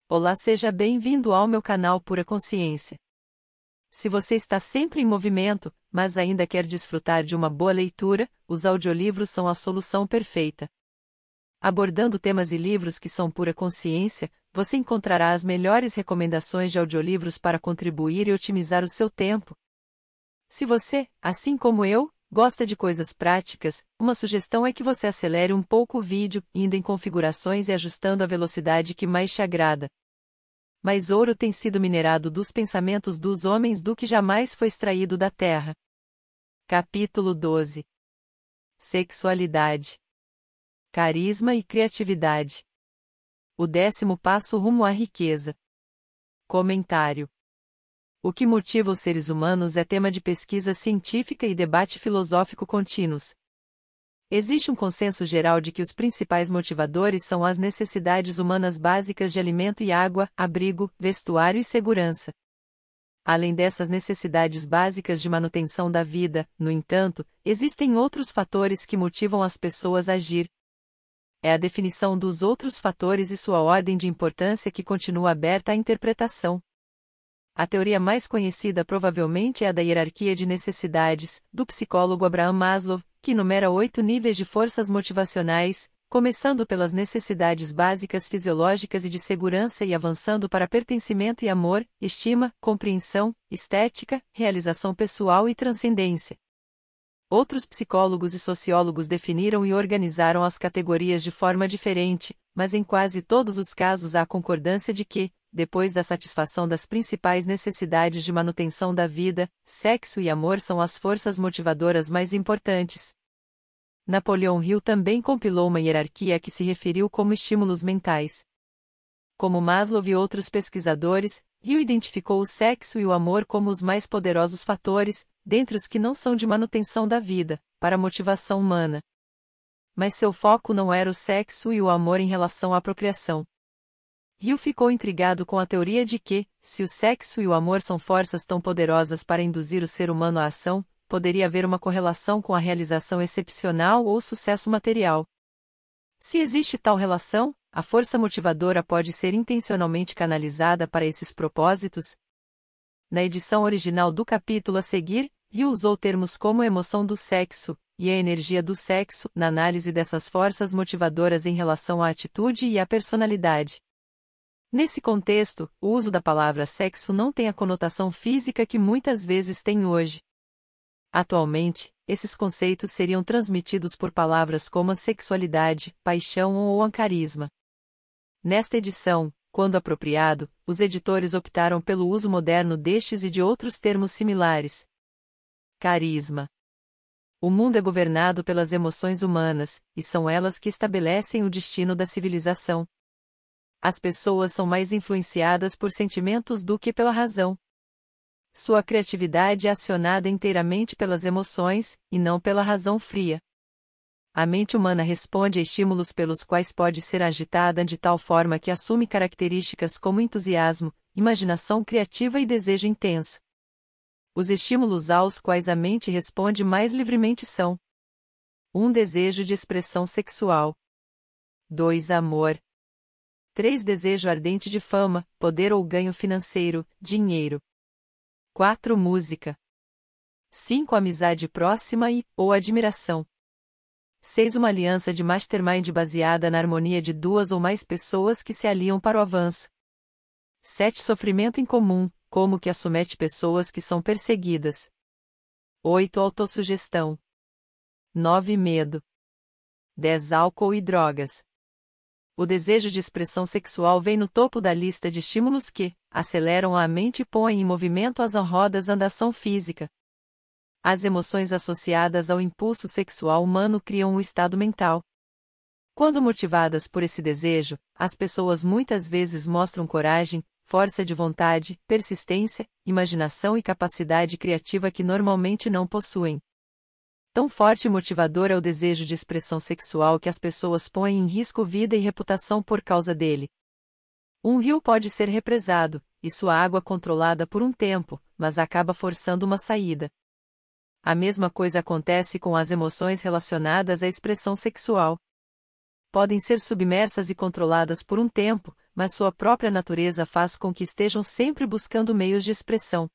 Olá, seja bem-vindo ao meu canal Pura Consciência. Se você está sempre em movimento, mas ainda quer desfrutar de uma boa leitura, os audiolivros são a solução perfeita. Abordando temas e livros que são pura consciência, você encontrará as melhores recomendações de audiolivros para contribuir e otimizar o seu tempo. Se você, assim como eu, gosta de coisas práticas, uma sugestão é que você acelere um pouco o vídeo, indo em configurações e ajustando a velocidade que mais te agrada. Mais ouro tem sido minerado dos pensamentos dos homens do que jamais foi extraído da terra. Capítulo 12. Sexualidade, carisma e criatividade. O 10º passo rumo à riqueza. Comentário. O que motiva os seres humanos é tema de pesquisa científica e debate filosófico contínuos. Existe um consenso geral de que os principais motivadores são as necessidades humanas básicas de alimento e água, abrigo, vestuário e segurança. Além dessas necessidades básicas de manutenção da vida, no entanto, existem outros fatores que motivam as pessoas a agir. É a definição dos outros fatores e sua ordem de importância que continua aberta à interpretação. A teoria mais conhecida provavelmente é a da hierarquia de necessidades, do psicólogo Abraham Maslow, que enumera 8 níveis de forças motivacionais, começando pelas necessidades básicas fisiológicas e de segurança e avançando para pertencimento e amor, estima, compreensão, estética, realização pessoal e transcendência. Outros psicólogos e sociólogos definiram e organizaram as categorias de forma diferente, mas em quase todos os casos há concordância de que, depois da satisfação das principais necessidades de manutenção da vida, sexo e amor são as forças motivadoras mais importantes. Napoleão Hill também compilou uma hierarquia que se referiu como estímulos mentais. Como Maslow e outros pesquisadores, Hill identificou o sexo e o amor como os mais poderosos fatores, dentre os que não são de manutenção da vida, para a motivação humana. Mas seu foco não era o sexo e o amor em relação à procriação. Hill ficou intrigado com a teoria de que, se o sexo e o amor são forças tão poderosas para induzir o ser humano à ação, poderia haver uma correlação com a realização excepcional ou sucesso material. Se existe tal relação, a força motivadora pode ser intencionalmente canalizada para esses propósitos? Na edição original do capítulo a seguir, Hill usou termos como emoção do sexo e a energia do sexo na análise dessas forças motivadoras em relação à atitude e à personalidade. Nesse contexto, o uso da palavra sexo não tem a conotação física que muitas vezes tem hoje. Atualmente, esses conceitos seriam transmitidos por palavras como a sexualidade, paixão ou a carisma. Nesta edição, quando apropriado, os editores optaram pelo uso moderno destes e de outros termos similares. Carisma. O mundo é governado pelas emoções humanas, e são elas que estabelecem o destino da civilização. As pessoas são mais influenciadas por sentimentos do que pela razão. Sua criatividade é acionada inteiramente pelas emoções, e não pela razão fria. A mente humana responde a estímulos pelos quais pode ser agitada de tal forma que assume características como entusiasmo, imaginação criativa e desejo intenso. Os estímulos aos quais a mente responde mais livremente são: 1. Desejo de expressão sexual. 2. Amor. 3. Desejo ardente de fama, poder ou ganho financeiro, dinheiro. 4. Música. 5. Amizade próxima ou admiração. 6. Uma aliança de mastermind baseada na harmonia de duas ou mais pessoas que se aliam para o avanço. 7. Sofrimento em comum, como que assumete pessoas que são perseguidas. 8. Autossugestão. 9. Medo. 10. Álcool e drogas. O desejo de expressão sexual vem no topo da lista de estímulos que aceleram a mente e põem em movimento as rodas da ação física. As emoções associadas ao impulso sexual humano criam um estado mental. Quando motivadas por esse desejo, as pessoas muitas vezes mostram coragem, força de vontade, persistência, imaginação e capacidade criativa que normalmente não possuem. Tão forte e motivador é o desejo de expressão sexual que as pessoas põem em risco vida e reputação por causa dele. Um rio pode ser represado, e sua água controlada por um tempo, mas acaba forçando uma saída. A mesma coisa acontece com as emoções relacionadas à expressão sexual. Podem ser submersas e controladas por um tempo, mas sua própria natureza faz com que estejam sempre buscando meios de expressão.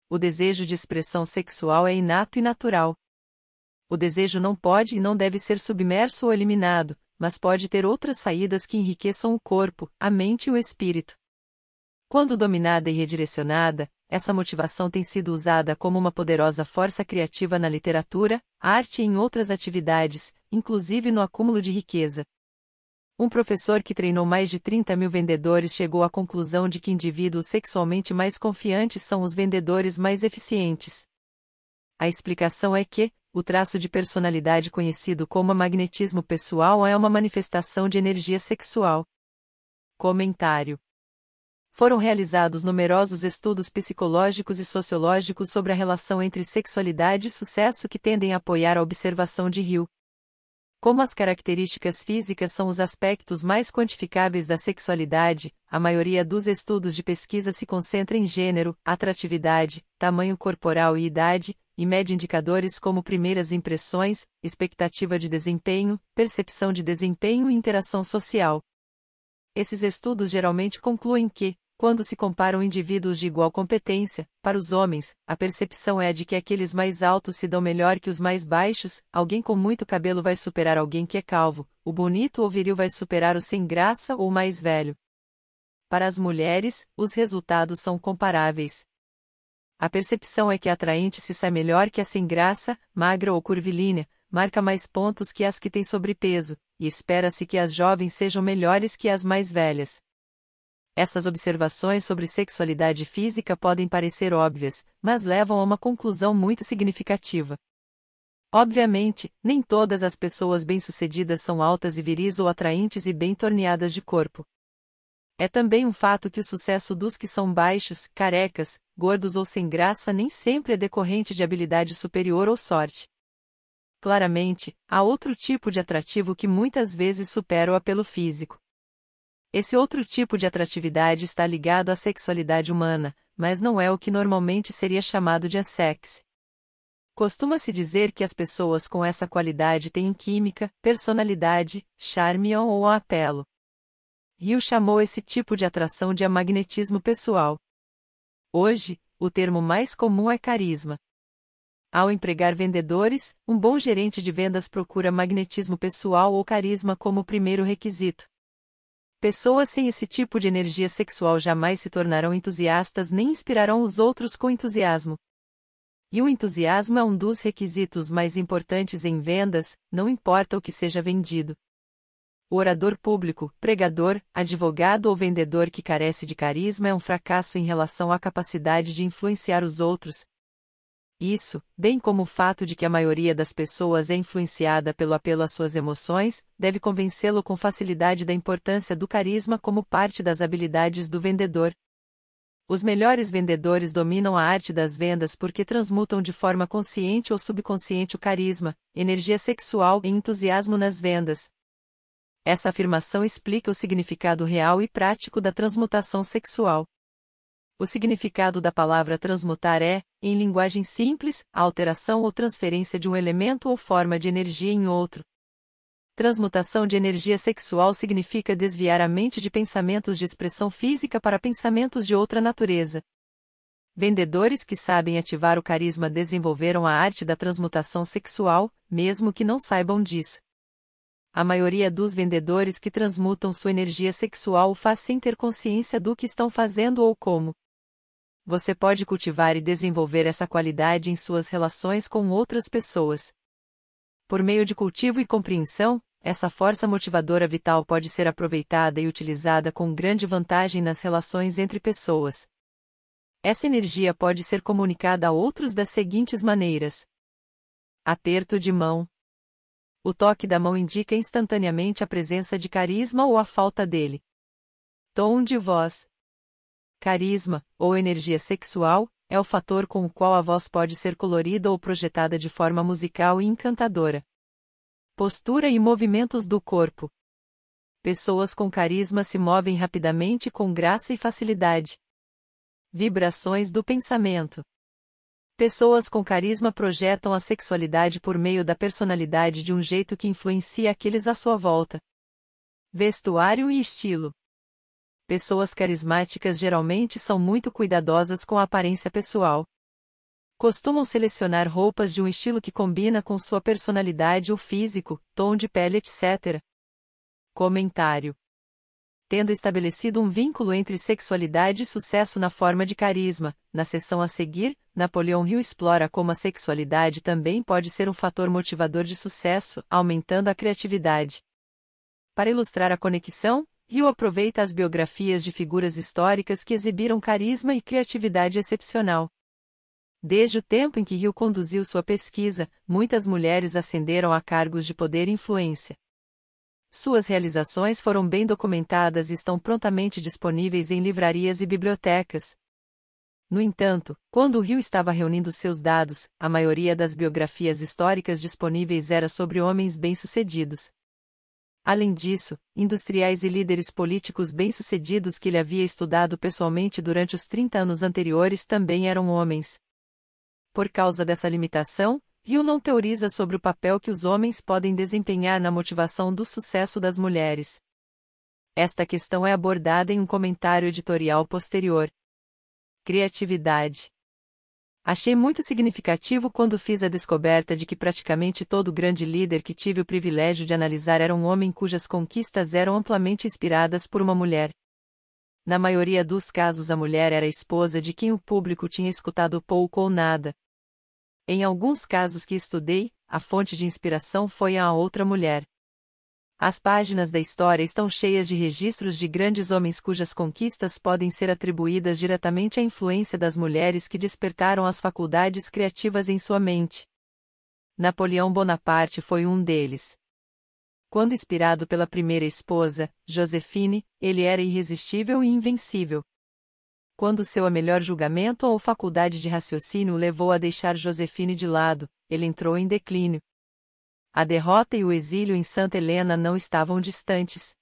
O desejo de expressão sexual é inato e natural. O desejo não pode e não deve ser submerso ou eliminado, mas pode ter outras saídas que enriqueçam o corpo, a mente e o espírito. Quando dominada e redirecionada, essa motivação tem sido usada como uma poderosa força criativa na literatura, arte e em outras atividades, inclusive no acúmulo de riqueza. Um professor que treinou mais de 30.000 vendedores chegou à conclusão de que indivíduos sexualmente mais confiantes são os vendedores mais eficientes. A explicação é que, o traço de personalidade conhecido como magnetismo pessoal é uma manifestação de energia sexual. Comentário. Foram realizados numerosos estudos psicológicos e sociológicos sobre a relação entre sexualidade e sucesso que tendem a apoiar a observação de Hill. Como as características físicas são os aspectos mais quantificáveis da sexualidade, a maioria dos estudos de pesquisa se concentra em gênero, atratividade, tamanho corporal e idade, e mede indicadores como primeiras impressões, expectativa de desempenho, percepção de desempenho e interação social. Esses estudos geralmente concluem que, quando se comparam indivíduos de igual competência, para os homens, a percepção é de que aqueles mais altos se dão melhor que os mais baixos, alguém com muito cabelo vai superar alguém que é calvo, o bonito ou viril vai superar o sem graça ou o mais velho. Para as mulheres, os resultados são comparáveis. A percepção é que a atraente se sai melhor que a sem graça, magra ou curvilínea, marca mais pontos que as que têm sobrepeso, e espera-se que as jovens sejam melhores que as mais velhas. Essas observações sobre sexualidade física podem parecer óbvias, mas levam a uma conclusão muito significativa. Obviamente, nem todas as pessoas bem-sucedidas são altas e viris ou atraentes e bem torneadas de corpo. É também um fato que o sucesso dos que são baixos, carecas, gordos ou sem graça nem sempre é decorrente de habilidade superior ou sorte. Claramente, há outro tipo de atrativo que muitas vezes supera o apelo físico. Esse outro tipo de atratividade está ligado à sexualidade humana, mas não é o que normalmente seria chamado de assex. Costuma-se dizer que as pessoas com essa qualidade têm química, personalidade, charme ou apelo. Hill chamou esse tipo de atração de magnetismo pessoal. Hoje, o termo mais comum é carisma. Ao empregar vendedores, um bom gerente de vendas procura magnetismo pessoal ou carisma como primeiro requisito. Pessoas sem esse tipo de energia sexual jamais se tornarão entusiastas nem inspirarão os outros com entusiasmo. E o entusiasmo é um dos requisitos mais importantes em vendas, não importa o que seja vendido. O orador público, pregador, advogado ou vendedor que carece de carisma é um fracasso em relação à capacidade de influenciar os outros. Isso, bem como o fato de que a maioria das pessoas é influenciada pelo apelo às suas emoções, deve convencê-lo com facilidade da importância do carisma como parte das habilidades do vendedor. Os melhores vendedores dominam a arte das vendas porque transmutam de forma consciente ou subconsciente o carisma, energia sexual e entusiasmo nas vendas. Essa afirmação explica o significado real e prático da transmutação sexual. O significado da palavra transmutar é, em linguagem simples, a alteração ou transferência de um elemento ou forma de energia em outro. Transmutação de energia sexual significa desviar a mente de pensamentos de expressão física para pensamentos de outra natureza. Vendedores que sabem ativar o carisma desenvolveram a arte da transmutação sexual, mesmo que não saibam disso. A maioria dos vendedores que transmutam sua energia sexual o faz sem ter consciência do que estão fazendo ou como. Você pode cultivar e desenvolver essa qualidade em suas relações com outras pessoas. Por meio de cultivo e compreensão, essa força motivadora vital pode ser aproveitada e utilizada com grande vantagem nas relações entre pessoas. Essa energia pode ser comunicada a outros das seguintes maneiras: aperto de mão. O toque da mão indica instantaneamente a presença de carisma ou a falta dele. Tom de voz. Carisma, ou energia sexual, é o fator com o qual a voz pode ser colorida ou projetada de forma musical e encantadora. Postura e movimentos do corpo. Pessoas com carisma se movem rapidamente com graça e facilidade. Vibrações do pensamento. Pessoas com carisma projetam a sexualidade por meio da personalidade de um jeito que influencia aqueles à sua volta. Vestuário e estilo. Pessoas carismáticas geralmente são muito cuidadosas com a aparência pessoal. Costumam selecionar roupas de um estilo que combina com sua personalidade ou físico, tom de pele, etc. Comentário. Tendo estabelecido um vínculo entre sexualidade e sucesso na forma de carisma, na seção a seguir, Napoleão Hill explora como a sexualidade também pode ser um fator motivador de sucesso, aumentando a criatividade. Para ilustrar a conexão, Hill aproveita as biografias de figuras históricas que exibiram carisma e criatividade excepcional. Desde o tempo em que Hill conduziu sua pesquisa, muitas mulheres ascenderam a cargos de poder e influência. Suas realizações foram bem documentadas e estão prontamente disponíveis em livrarias e bibliotecas. No entanto, quando Hill estava reunindo seus dados, a maioria das biografias históricas disponíveis era sobre homens bem-sucedidos. Além disso, industriais e líderes políticos bem-sucedidos que ele havia estudado pessoalmente durante os 30 anos anteriores também eram homens. Por causa dessa limitação, Hill não teoriza sobre o papel que os homens podem desempenhar na motivação do sucesso das mulheres. Esta questão é abordada em um comentário editorial posterior. Criatividade. Achei muito significativo quando fiz a descoberta de que praticamente todo grande líder que tive o privilégio de analisar era um homem cujas conquistas eram amplamente inspiradas por uma mulher. Na maioria dos casos, a mulher era a esposa de quem o público tinha escutado pouco ou nada. Em alguns casos que estudei, a fonte de inspiração foi a outra mulher. As páginas da história estão cheias de registros de grandes homens cujas conquistas podem ser atribuídas diretamente à influência das mulheres que despertaram as faculdades criativas em sua mente. Napoleão Bonaparte foi um deles. Quando inspirado pela primeira esposa, Joséphine, ele era irresistível e invencível. Quando seu a melhor julgamento ou faculdade de raciocínio o levou a deixar Joséphine de lado, ele entrou em declínio. A derrota e o exílio em Santa Helena não estavam distantes.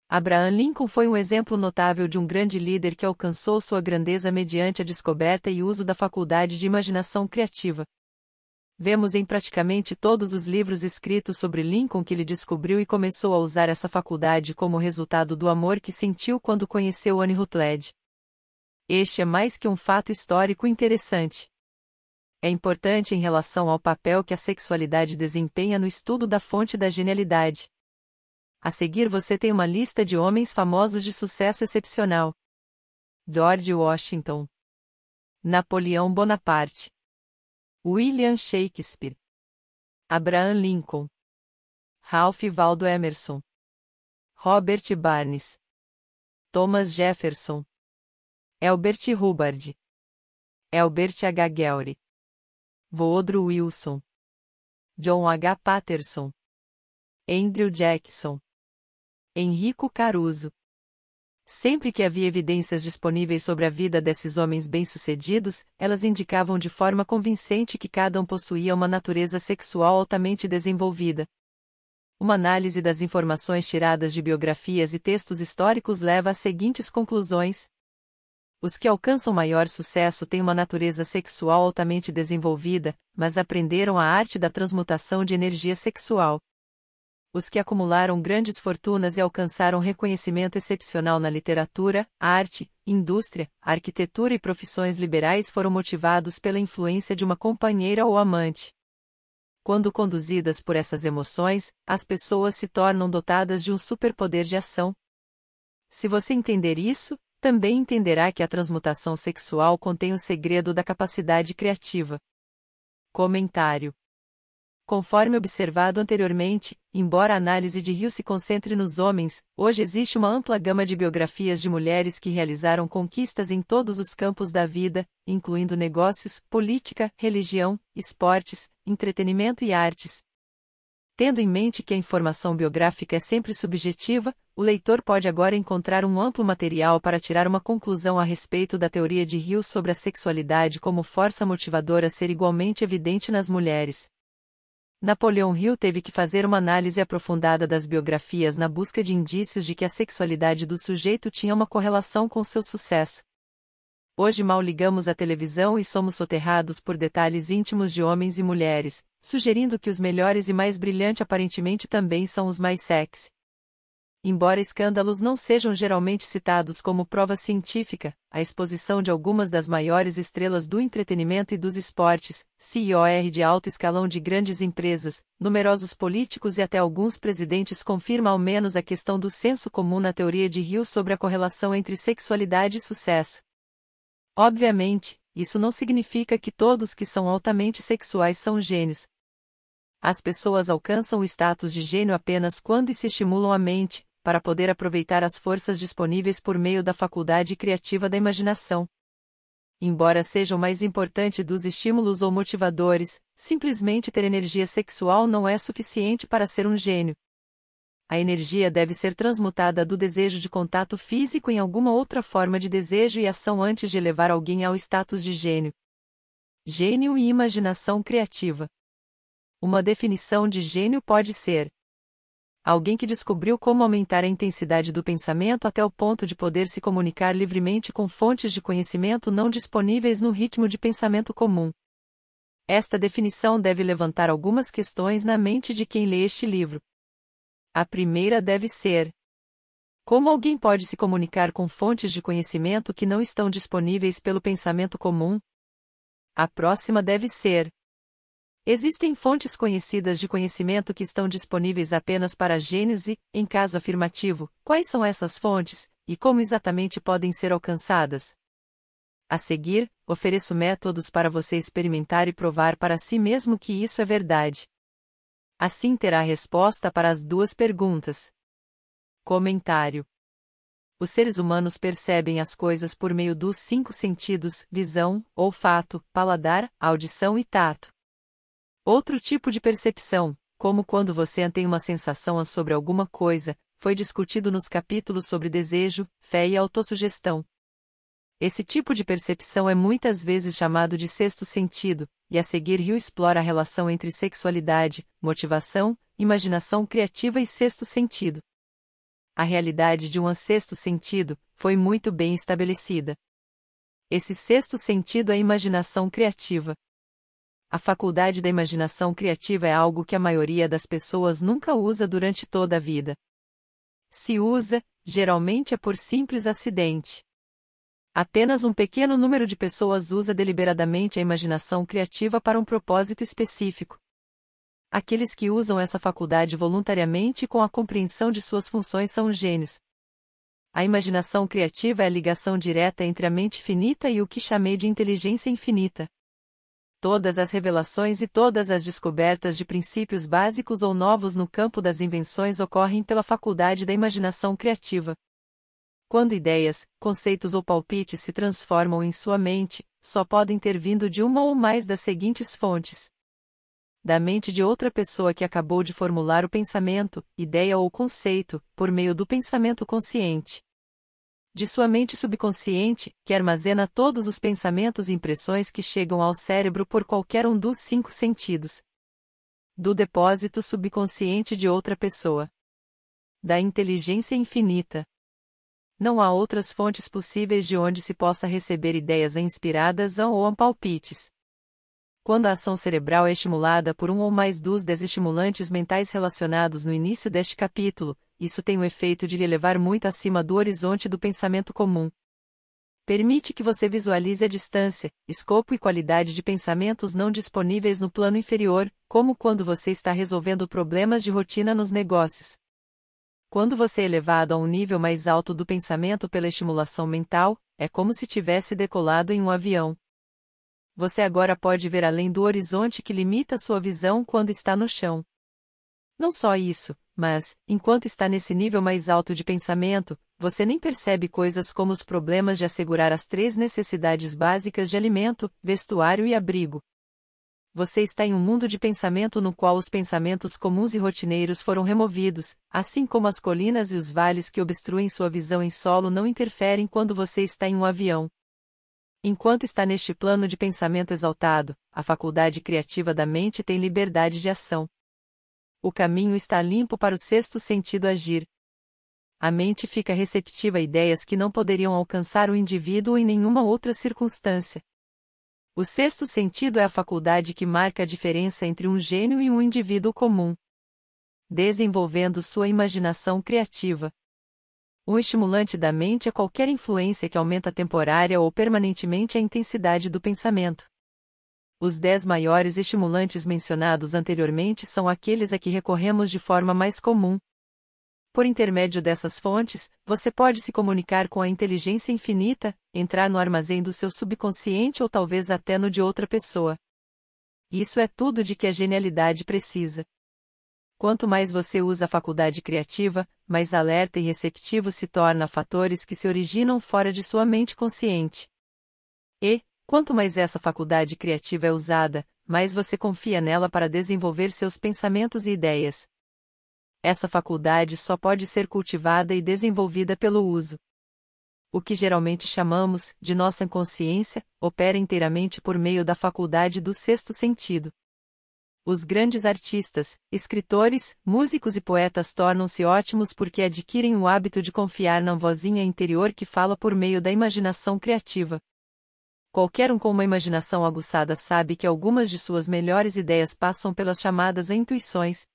Abraham Lincoln foi um exemplo notável de um grande líder que alcançou sua grandeza mediante a descoberta e uso da faculdade de imaginação criativa. Vemos em praticamente todos os livros escritos sobre Lincoln que ele descobriu e começou a usar essa faculdade como resultado do amor que sentiu quando conheceu Anne Rutledge. Este é mais que um fato histórico interessante. É importante em relação ao papel que a sexualidade desempenha no estudo da fonte da genialidade. A seguir você tem uma lista de homens famosos de sucesso excepcional. George Washington, Napoleão Bonaparte, William Shakespeare, Abraham Lincoln, Ralph Waldo Emerson, Robert Barnes, Thomas Jefferson, Elbert Hubbard, Elbert H. Gellry, Woodrow Wilson, John H. Patterson, Andrew Jackson, Enrico Caruso. Sempre que havia evidências disponíveis sobre a vida desses homens bem-sucedidos, elas indicavam de forma convincente que cada um possuía uma natureza sexual altamente desenvolvida. Uma análise das informações tiradas de biografias e textos históricos leva às seguintes conclusões. Os que alcançam maior sucesso têm uma natureza sexual altamente desenvolvida, mas aprenderam a arte da transmutação de energia sexual. Os que acumularam grandes fortunas e alcançaram reconhecimento excepcional na literatura, arte, indústria, arquitetura e profissões liberais foram motivados pela influência de uma companheira ou amante. Quando conduzidas por essas emoções, as pessoas se tornam dotadas de um superpoder de ação. Se você entender isso, também entenderá que a transmutação sexual contém o segredo da capacidade criativa. Comentário. Conforme observado anteriormente, embora a análise de Hill se concentre nos homens, hoje existe uma ampla gama de biografias de mulheres que realizaram conquistas em todos os campos da vida, incluindo negócios, política, religião, esportes, entretenimento e artes. Tendo em mente que a informação biográfica é sempre subjetiva, o leitor pode agora encontrar um amplo material para tirar uma conclusão a respeito da teoria de Hill sobre a sexualidade como força motivadora ser igualmente evidente nas mulheres. Napoleão Hill teve que fazer uma análise aprofundada das biografias na busca de indícios de que a sexualidade do sujeito tinha uma correlação com seu sucesso. Hoje mal ligamos a televisão e somos soterrados por detalhes íntimos de homens e mulheres, sugerindo que os melhores e mais brilhantes aparentemente também são os mais sexy. Embora escândalos não sejam geralmente citados como prova científica, a exposição de algumas das maiores estrelas do entretenimento e dos esportes, CEOs de alto escalão de grandes empresas, numerosos políticos e até alguns presidentes confirma ao menos a questão do senso comum na teoria de Hill sobre a correlação entre sexualidade e sucesso. Obviamente, isso não significa que todos que são altamente sexuais são gênios. As pessoas alcançam o status de gênio apenas quando se estimulam a mente, para poder aproveitar as forças disponíveis por meio da faculdade criativa da imaginação. Embora seja o mais importante dos estímulos ou motivadores, simplesmente ter energia sexual não é suficiente para ser um gênio. A energia deve ser transmutada do desejo de contato físico em alguma outra forma de desejo e ação antes de elevar alguém ao status de gênio. Gênio e imaginação criativa. Uma definição de gênio pode ser: alguém que descobriu como aumentar a intensidade do pensamento até o ponto de poder se comunicar livremente com fontes de conhecimento não disponíveis no ritmo de pensamento comum. Esta definição deve levantar algumas questões na mente de quem lê este livro. A primeira deve ser: como alguém pode se comunicar com fontes de conhecimento que não estão disponíveis pelo pensamento comum? A próxima deve ser: existem fontes conhecidas de conhecimento que estão disponíveis apenas para gênios e, em caso afirmativo, quais são essas fontes, e como exatamente podem ser alcançadas? A seguir, ofereço métodos para você experimentar e provar para si mesmo que isso é verdade. Assim terá a resposta para as duas perguntas. Comentário: os seres humanos percebem as coisas por meio dos 5 sentidos: visão, olfato, paladar, audição e tato. Outro tipo de percepção, como quando você tem uma sensação sobre alguma coisa, foi discutido nos capítulos sobre desejo, fé e autossugestão. Esse tipo de percepção é muitas vezes chamado de sexto sentido, e a seguir Hill explora a relação entre sexualidade, motivação, imaginação criativa e sexto sentido. A realidade de um sexto sentido foi muito bem estabelecida. Esse sexto sentido é a imaginação criativa. A faculdade da imaginação criativa é algo que a maioria das pessoas nunca usa durante toda a vida. Se usa, geralmente é por simples acidente. Apenas um pequeno número de pessoas usa deliberadamente a imaginação criativa para um propósito específico. Aqueles que usam essa faculdade voluntariamente e com a compreensão de suas funções são gênios. A imaginação criativa é a ligação direta entre a mente finita e o que chamei de inteligência infinita. Todas as revelações e todas as descobertas de princípios básicos ou novos no campo das invenções ocorrem pela faculdade da imaginação criativa. Quando ideias, conceitos ou palpites se transformam em sua mente, só podem ter vindo de uma ou mais das seguintes fontes: da mente de outra pessoa que acabou de formular o pensamento, ideia ou conceito, por meio do pensamento consciente; de sua mente subconsciente, que armazena todos os pensamentos e impressões que chegam ao cérebro por qualquer um dos 5 sentidos; do depósito subconsciente de outra pessoa; da inteligência infinita. Não há outras fontes possíveis de onde se possa receber ideias inspiradas ou palpites. Quando a ação cerebral é estimulada por um ou mais dos 10 estimulantes mentais relacionados no início deste capítulo, isso tem o efeito de lhe levar muito acima do horizonte do pensamento comum. Permite que você visualize a distância, escopo e qualidade de pensamentos não disponíveis no plano inferior, como quando você está resolvendo problemas de rotina nos negócios. Quando você é elevado a um nível mais alto do pensamento pela estimulação mental, é como se tivesse decolado em um avião. Você agora pode ver além do horizonte que limita sua visão quando está no chão. Não só isso, mas, enquanto está nesse nível mais alto de pensamento, você nem percebe coisas como os problemas de assegurar as 3 necessidades básicas de alimento, vestuário e abrigo. Você está em um mundo de pensamento no qual os pensamentos comuns e rotineiros foram removidos, assim como as colinas e os vales que obstruem sua visão em solo não interferem quando você está em um avião. Enquanto está neste plano de pensamento exaltado, a faculdade criativa da mente tem liberdade de ação. O caminho está limpo para o sexto sentido agir. A mente fica receptiva a ideias que não poderiam alcançar o indivíduo em nenhuma outra circunstância. O sexto sentido é a faculdade que marca a diferença entre um gênio e um indivíduo comum. desenvolvendo sua imaginação criativa. Um estimulante da mente é qualquer influência que aumenta temporária ou permanentemente a intensidade do pensamento. Os 10 maiores estimulantes mencionados anteriormente são aqueles a que recorremos de forma mais comum. Por intermédio dessas fontes, você pode se comunicar com a inteligência infinita, entrar no armazém do seu subconsciente ou talvez até no de outra pessoa. Isso é tudo de que a genialidade precisa. Quanto mais você usa a faculdade criativa, mais alerta e receptivo se torna a fatores que se originam fora de sua mente consciente. E, quanto mais essa faculdade criativa é usada, mais você confia nela para desenvolver seus pensamentos e ideias. Essa faculdade só pode ser cultivada e desenvolvida pelo uso. O que geralmente chamamos de nossa inconsciência opera inteiramente por meio da faculdade do sexto sentido. Os grandes artistas, escritores, músicos e poetas tornam-se ótimos porque adquirem o hábito de confiar na vozinha interior que fala por meio da imaginação criativa. Qualquer um com uma imaginação aguçada sabe que algumas de suas melhores ideias passam pelas chamadas intuições.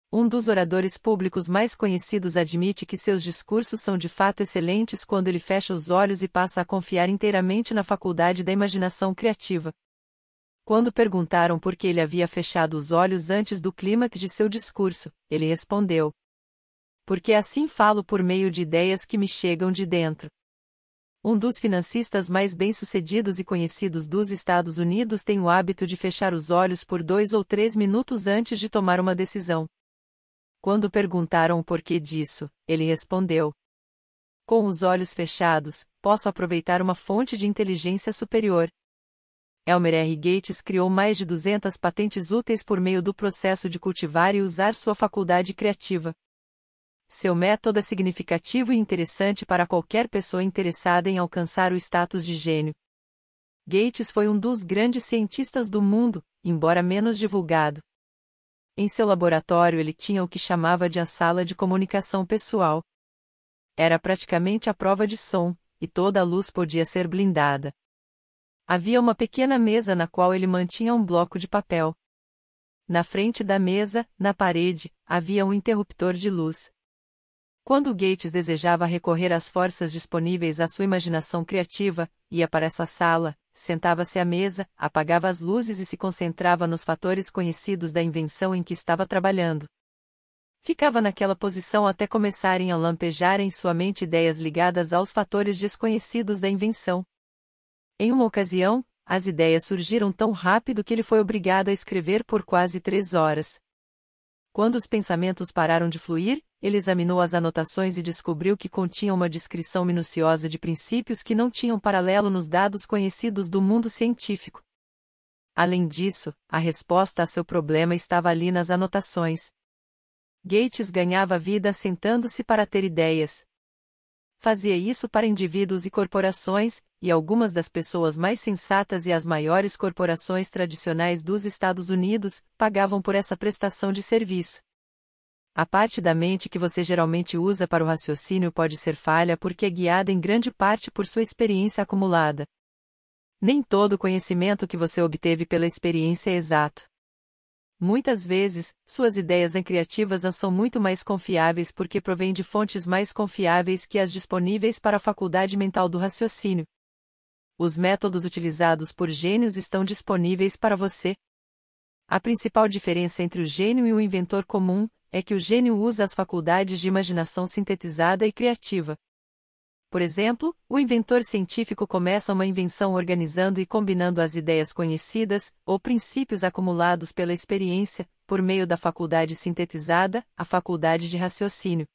Um dos oradores públicos mais conhecidos admite que seus discursos são de fato excelentes quando ele fecha os olhos e passa a confiar inteiramente na faculdade da imaginação criativa. Quando perguntaram por que ele havia fechado os olhos antes do clímax de seu discurso, ele respondeu: "Porque assim falo por meio de ideias que me chegam de dentro." Um dos financistas mais bem-sucedidos e conhecidos dos Estados Unidos tem o hábito de fechar os olhos por 2 ou 3 minutos antes de tomar uma decisão. Quando perguntaram o porquê disso, ele respondeu: "Com os olhos fechados, posso aproveitar uma fonte de inteligência superior." Elmer R. Gates criou mais de 200 patentes úteis por meio do processo de cultivar e usar sua faculdade criativa. Seu método é significativo e interessante para qualquer pessoa interessada em alcançar o status de gênio. Gates foi um dos grandes cientistas do mundo, embora menos divulgado. Em seu laboratório ele tinha o que chamava de a sala de comunicação pessoal. Era praticamente a prova de som, e toda a luz podia ser blindada. Havia uma pequena mesa na qual ele mantinha um bloco de papel. Na frente da mesa, na parede, havia um interruptor de luz. Quando Gates desejava recorrer às forças disponíveis à sua imaginação criativa, ia para essa sala, sentava-se à mesa, apagava as luzes e se concentrava nos fatores conhecidos da invenção em que estava trabalhando. Ficava naquela posição até começarem a lampejar em sua mente ideias ligadas aos fatores desconhecidos da invenção. Em uma ocasião, as ideias surgiram tão rápido que ele foi obrigado a escrever por quase 3 horas. Quando os pensamentos pararam de fluir, ele examinou as anotações e descobriu que continham uma descrição minuciosa de princípios que não tinham paralelo nos dados conhecidos do mundo científico. Além disso, a resposta a seu problema estava ali nas anotações. Gates ganhava vida sentando-se para ter ideias. Fazia isso para indivíduos e corporações, e algumas das pessoas mais sensatas e as maiores corporações tradicionais dos Estados Unidos pagavam por essa prestação de serviço. A parte da mente que você geralmente usa para o raciocínio pode ser falha porque é guiada em grande parte por sua experiência acumulada. Nem todo o conhecimento que você obteve pela experiência é exato. Muitas vezes, suas ideias criativas são muito mais confiáveis porque provêm de fontes mais confiáveis que as disponíveis para a faculdade mental do raciocínio. Os métodos utilizados por gênios estão disponíveis para você. A principal diferença entre o gênio e o inventor comum é que o gênio usa as faculdades de imaginação sintetizada e criativa. Por exemplo, o inventor científico começa uma invenção organizando e combinando as ideias conhecidas, ou princípios acumulados pela experiência, por meio da faculdade sintetizada, a faculdade de raciocínio.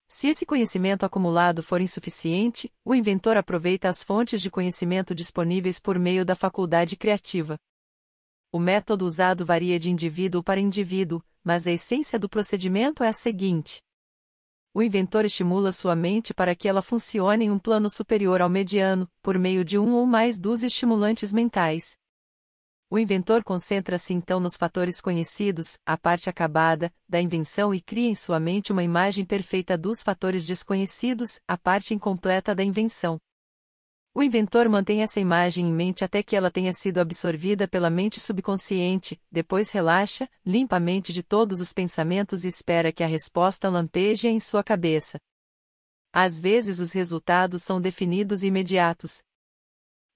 Se esse conhecimento acumulado for insuficiente, o inventor aproveita as fontes de conhecimento disponíveis por meio da faculdade criativa. O método usado varia de indivíduo para indivíduo, mas a essência do procedimento é a seguinte. O inventor estimula sua mente para que ela funcione em um plano superior ao mediano, por meio de um ou mais dos estimulantes mentais. O inventor concentra-se então nos fatores conhecidos, a parte acabada, da invenção e cria em sua mente uma imagem perfeita dos fatores desconhecidos, a parte incompleta da invenção. O inventor mantém essa imagem em mente até que ela tenha sido absorvida pela mente subconsciente, depois relaxa, limpa a mente de todos os pensamentos e espera que a resposta lampeje em sua cabeça. Às vezes os resultados são definidos e imediatos.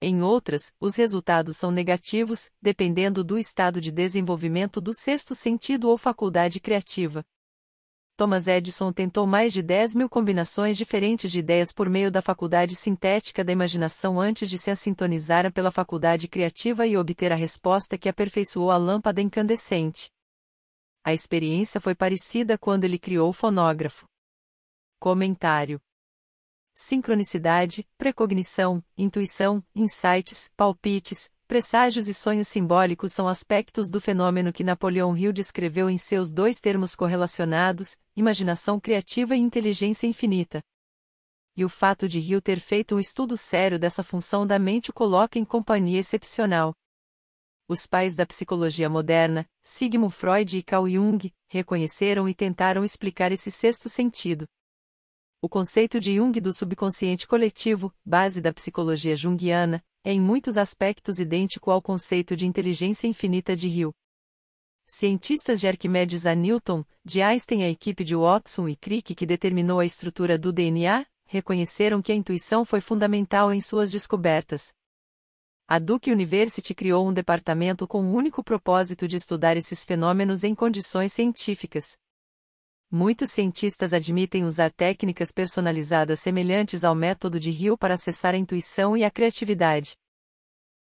Em outras, os resultados são negativos, dependendo do estado de desenvolvimento do sexto sentido ou faculdade criativa. Thomas Edison tentou mais de 10.000 combinações diferentes de ideias por meio da faculdade sintética da imaginação antes de se sintonizar pela faculdade criativa e obter a resposta que aperfeiçoou a lâmpada incandescente. A experiência foi parecida quando ele criou o fonógrafo. Comentário: sincronicidade, precognição, intuição, insights, palpites, presságios e sonhos simbólicos são aspectos do fenômeno que Napoleão Hill descreveu em seus dois termos correlacionados, imaginação criativa e inteligência infinita. E o fato de Hill ter feito um estudo sério dessa função da mente o coloca em companhia excepcional. Os pais da psicologia moderna, Sigmund Freud e Carl Jung, reconheceram e tentaram explicar esse sexto sentido. O conceito de Jung do subconsciente coletivo, base da psicologia junguiana, é em muitos aspectos idêntico ao conceito de inteligência infinita de Hill. Cientistas de Arquimedes a Newton, de Einstein a equipe de Watson e Crick que determinou a estrutura do DNA, reconheceram que a intuição foi fundamental em suas descobertas. A Duke University criou um departamento com o único propósito de estudar esses fenômenos em condições científicas. Muitos cientistas admitem usar técnicas personalizadas semelhantes ao método de Hill para acessar a intuição e a criatividade.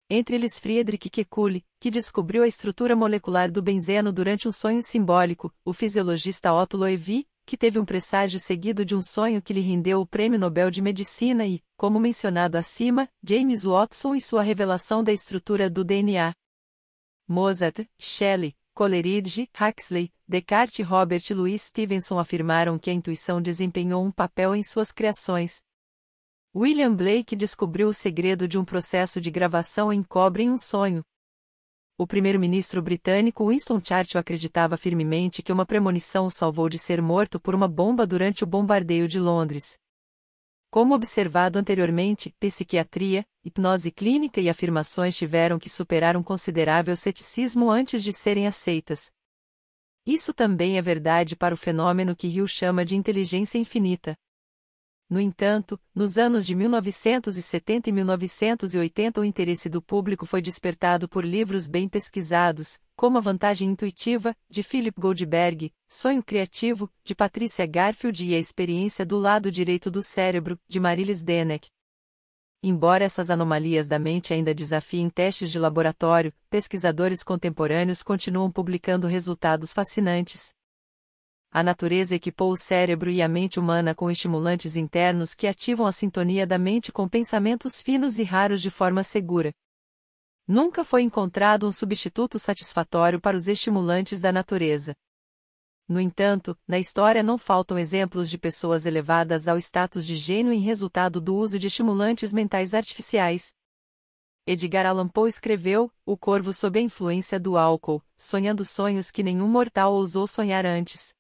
Entre eles Friedrich Kekulé, que descobriu a estrutura molecular do benzeno durante um sonho simbólico, o fisiologista Otto Loewi, que teve um presságio seguido de um sonho que lhe rendeu o Prêmio Nobel de Medicina e, como mencionado acima, James Watson e sua revelação da estrutura do DNA. Mozart, Shelley, Coleridge, Huxley, Descartes e Robert Louis Stevenson afirmaram que a intuição desempenhou um papel em suas criações. William Blake descobriu o segredo de um processo de gravação em cobre em um sonho. O primeiro-ministro britânico Winston Churchill acreditava firmemente que uma premonição o salvou de ser morto por uma bomba durante o bombardeio de Londres. Como observado anteriormente, psiquiatria, hipnose clínica e afirmações tiveram que superar um considerável ceticismo antes de serem aceitas. Isso também é verdade para o fenômeno que Hill chama de inteligência infinita. No entanto, nos anos de 1970 e 1980 o interesse do público foi despertado por livros bem pesquisados, como A Vantagem Intuitiva, de Philip Goldberg, Sonho Criativo, de Patricia Garfield e A Experiência do Lado Direito do Cérebro, de Marilis Deneck. Embora essas anomalias da mente ainda desafiem testes de laboratório, pesquisadores contemporâneos continuam publicando resultados fascinantes. A natureza equipou o cérebro e a mente humana com estimulantes internos que ativam a sintonia da mente com pensamentos finos e raros de forma segura. Nunca foi encontrado um substituto satisfatório para os estimulantes da natureza. No entanto, na história não faltam exemplos de pessoas elevadas ao status de gênio em resultado do uso de estimulantes mentais artificiais. Edgar Allan Poe escreveu O Corvo sob a influência do álcool, sonhando sonhos que nenhum mortal ousou sonhar antes.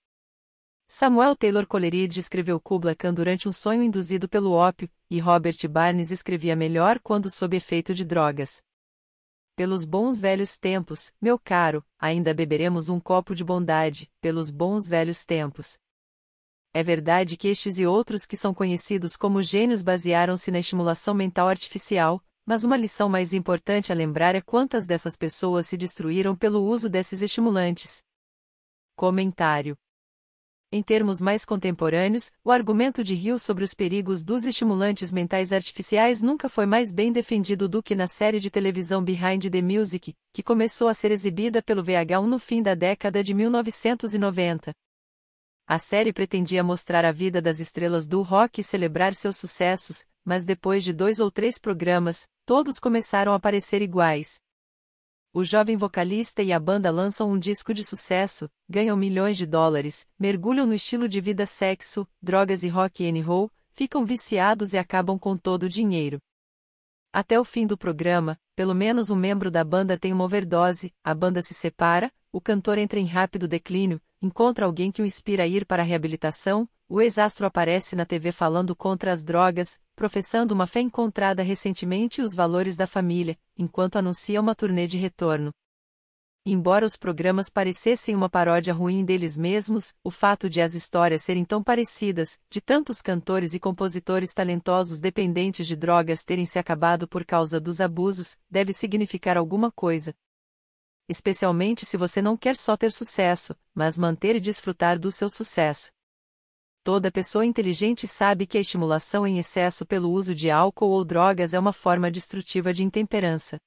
Samuel Taylor Coleridge escreveu Kubla Khan durante um sonho induzido pelo ópio, e Robert Barnes escrevia melhor quando sob efeito de drogas. Pelos bons velhos tempos, meu caro, ainda beberemos um copo de bondade, pelos bons velhos tempos. É verdade que estes e outros que são conhecidos como gênios basearam-se na estimulação mental artificial, mas uma lição mais importante a lembrar é quantas dessas pessoas se destruíram pelo uso desses estimulantes. Comentário: em termos mais contemporâneos, o argumento de Hill sobre os perigos dos estimulantes mentais artificiais nunca foi mais bem defendido do que na série de televisão Behind the Music, que começou a ser exibida pelo VH1 no fim da década de 1990. A série pretendia mostrar a vida das estrelas do rock e celebrar seus sucessos, mas depois de 2 ou 3 programas, todos começaram a parecer iguais. O jovem vocalista e a banda lançam um disco de sucesso, ganham milhões de dólares, mergulham no estilo de vida sexo, drogas e rock and roll, ficam viciados e acabam com todo o dinheiro. Até o fim do programa, pelo menos um membro da banda tem uma overdose, a banda se separa, o cantor entra em rápido declínio, encontra alguém que o inspira a ir para a reabilitação, o ex-astro aparece na TV falando contra as drogas, professando uma fé encontrada recentemente e os valores da família, enquanto anuncia uma turnê de retorno. Embora os programas parecessem uma paródia ruim deles mesmos, o fato de as histórias serem tão parecidas, de tantos cantores e compositores talentosos dependentes de drogas terem se acabado por causa dos abusos, deve significar alguma coisa. Especialmente se você não quer só ter sucesso, mas manter e desfrutar do seu sucesso. Toda pessoa inteligente sabe que a estimulação em excesso pelo uso de álcool ou drogas é uma forma destrutiva de intemperança.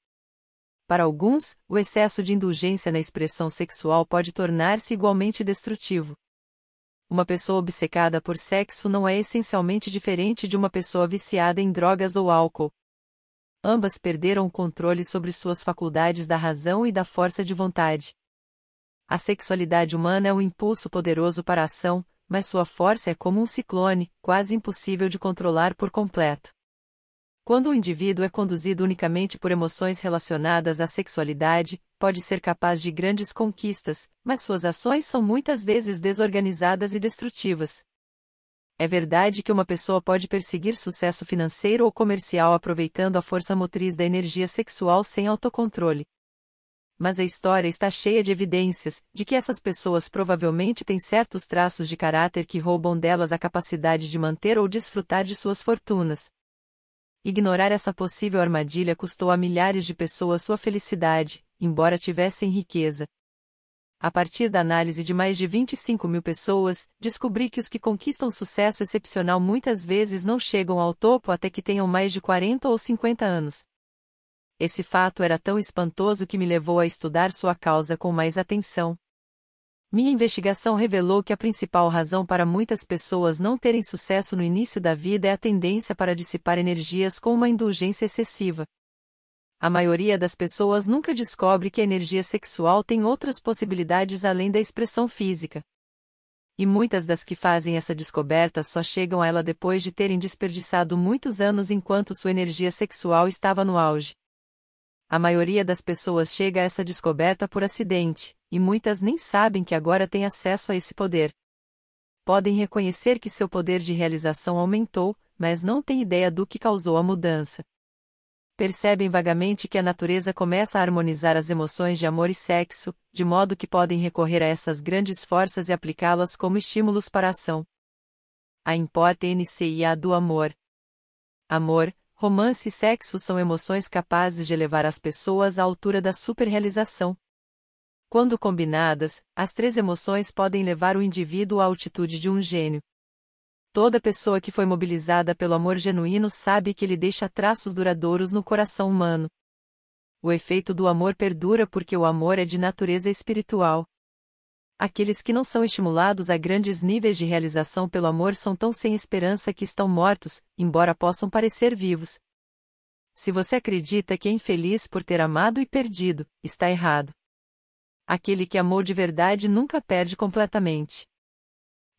Para alguns, o excesso de indulgência na expressão sexual pode tornar-se igualmente destrutivo. Uma pessoa obcecada por sexo não é essencialmente diferente de uma pessoa viciada em drogas ou álcool. Ambas perderam o controle sobre suas faculdades da razão e da força de vontade. A sexualidade humana é um impulso poderoso para a ação, mas sua força é como um ciclone, quase impossível de controlar por completo. Quando o indivíduo é conduzido unicamente por emoções relacionadas à sexualidade, pode ser capaz de grandes conquistas, mas suas ações são muitas vezes desorganizadas e destrutivas. É verdade que uma pessoa pode perseguir sucesso financeiro ou comercial aproveitando a força motriz da energia sexual sem autocontrole. Mas a história está cheia de evidências de que essas pessoas provavelmente têm certos traços de caráter que roubam delas a capacidade de manter ou desfrutar de suas fortunas. Ignorar essa possível armadilha custou a milhares de pessoas sua felicidade, embora tivessem riqueza. A partir da análise de mais de 25 mil pessoas, descobri que os que conquistam sucesso excepcional muitas vezes não chegam ao topo até que tenham mais de 40 ou 50 anos. Esse fato era tão espantoso que me levou a estudar sua causa com mais atenção. Minha investigação revelou que a principal razão para muitas pessoas não terem sucesso no início da vida é a tendência para dissipar energias com uma indulgência excessiva. A maioria das pessoas nunca descobre que a energia sexual tem outras possibilidades além da expressão física. E muitas das que fazem essa descoberta só chegam a ela depois de terem desperdiçado muitos anos enquanto sua energia sexual estava no auge. A maioria das pessoas chega a essa descoberta por acidente, e muitas nem sabem que agora têm acesso a esse poder. Podem reconhecer que seu poder de realização aumentou, mas não têm ideia do que causou a mudança. Percebem vagamente que a natureza começa a harmonizar as emoções de amor e sexo, de modo que podem recorrer a essas grandes forças e aplicá-las como estímulos para a ação. A importância do amor. Amor, romance e sexo são emoções capazes de elevar as pessoas à altura da superrealização. Quando combinadas, as três emoções podem levar o indivíduo à altitude de um gênio. Toda pessoa que foi mobilizada pelo amor genuíno sabe que ele deixa traços duradouros no coração humano. O efeito do amor perdura porque o amor é de natureza espiritual. Aqueles que não são estimulados a grandes níveis de realização pelo amor são tão sem esperança que estão mortos, embora possam parecer vivos. Se você acredita que é infeliz por ter amado e perdido, está errado. Aquele que amou de verdade nunca perde completamente.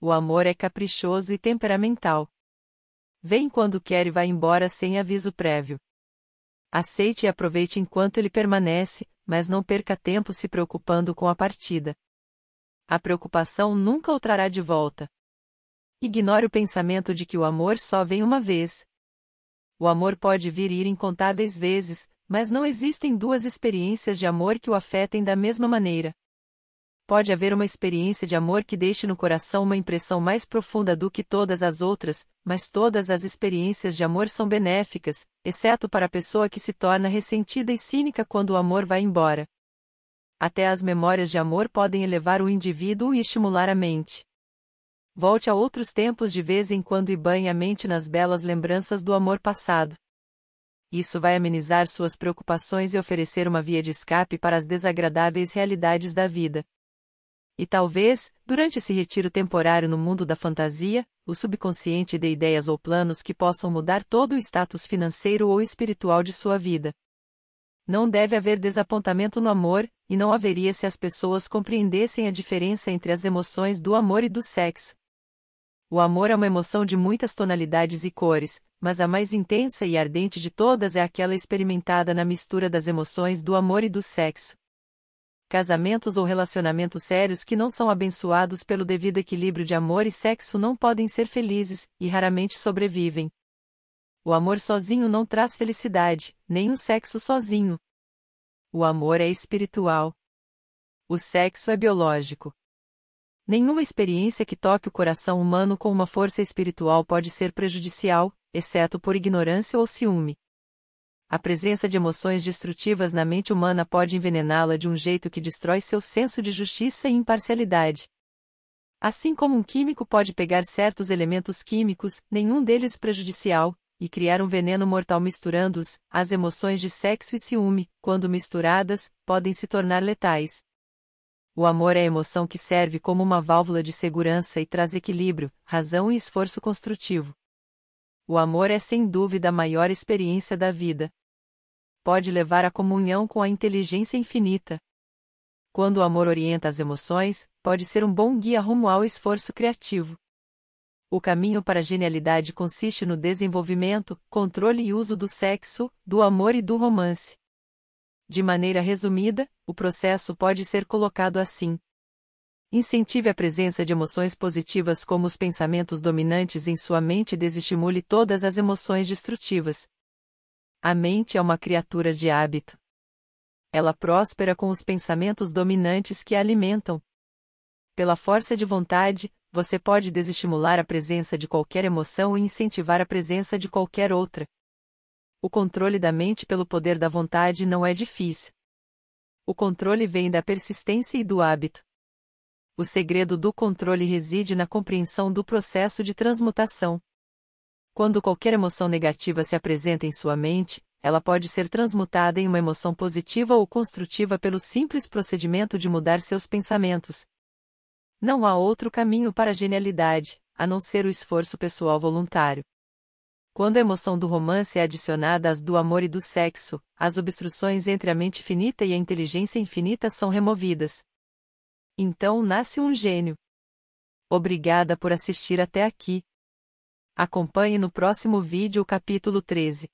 O amor é caprichoso e temperamental. Vem quando quer e vai embora sem aviso prévio. Aceite e aproveite enquanto ele permanece, mas não perca tempo se preocupando com a partida. A preocupação nunca o trará de volta. Ignore o pensamento de que o amor só vem uma vez. O amor pode vir e ir incontáveis vezes, mas não existem duas experiências de amor que o afetem da mesma maneira. Pode haver uma experiência de amor que deixe no coração uma impressão mais profunda do que todas as outras, mas todas as experiências de amor são benéficas, exceto para a pessoa que se torna ressentida e cínica quando o amor vai embora. Até as memórias de amor podem elevar o indivíduo e estimular a mente. Volte a outros tempos de vez em quando e banhe a mente nas belas lembranças do amor passado. Isso vai amenizar suas preocupações e oferecer uma via de escape para as desagradáveis realidades da vida. E talvez, durante esse retiro temporário no mundo da fantasia, o subconsciente dê ideias ou planos que possam mudar todo o status financeiro ou espiritual de sua vida. Não deve haver desapontamento no amor, e não haveria se as pessoas compreendessem a diferença entre as emoções do amor e do sexo. O amor é uma emoção de muitas tonalidades e cores, mas a mais intensa e ardente de todas é aquela experimentada na mistura das emoções do amor e do sexo. Casamentos ou relacionamentos sérios que não são abençoados pelo devido equilíbrio de amor e sexo não podem ser felizes, e raramente sobrevivem. O amor sozinho não traz felicidade, nem o sexo sozinho. O amor é espiritual. O sexo é biológico. Nenhuma experiência que toque o coração humano com uma força espiritual pode ser prejudicial, exceto por ignorância ou ciúme. A presença de emoções destrutivas na mente humana pode envenená-la de um jeito que destrói seu senso de justiça e imparcialidade. Assim como um químico pode pegar certos elementos químicos, nenhum deles prejudicial, e criar um veneno mortal misturando-os, as emoções de sexo e ciúme, quando misturadas, podem se tornar letais. O amor é a emoção que serve como uma válvula de segurança e traz equilíbrio, razão e esforço construtivo. O amor é sem dúvida a maior experiência da vida. Pode levar à comunhão com a inteligência infinita. Quando o amor orienta as emoções, pode ser um bom guia rumo ao esforço criativo. O caminho para a genialidade consiste no desenvolvimento, controle e uso do sexo, do amor e do romance. De maneira resumida, o processo pode ser colocado assim. Incentive a presença de emoções positivas como os pensamentos dominantes em sua mente e desestimule todas as emoções destrutivas. A mente é uma criatura de hábito. Ela próspera com os pensamentos dominantes que a alimentam. Pela força de vontade, você pode desestimular a presença de qualquer emoção e incentivar a presença de qualquer outra. O controle da mente pelo poder da vontade não é difícil. O controle vem da persistência e do hábito. O segredo do controle reside na compreensão do processo de transmutação. Quando qualquer emoção negativa se apresenta em sua mente, ela pode ser transmutada em uma emoção positiva ou construtiva pelo simples procedimento de mudar seus pensamentos. Não há outro caminho para a genialidade, a não ser o esforço pessoal voluntário. Quando a emoção do romance é adicionada às do amor e do sexo, as obstruções entre a mente finita e a inteligência infinita são removidas. Então nasce um gênio. Obrigada por assistir até aqui. Acompanhe no próximo vídeo o capítulo 13.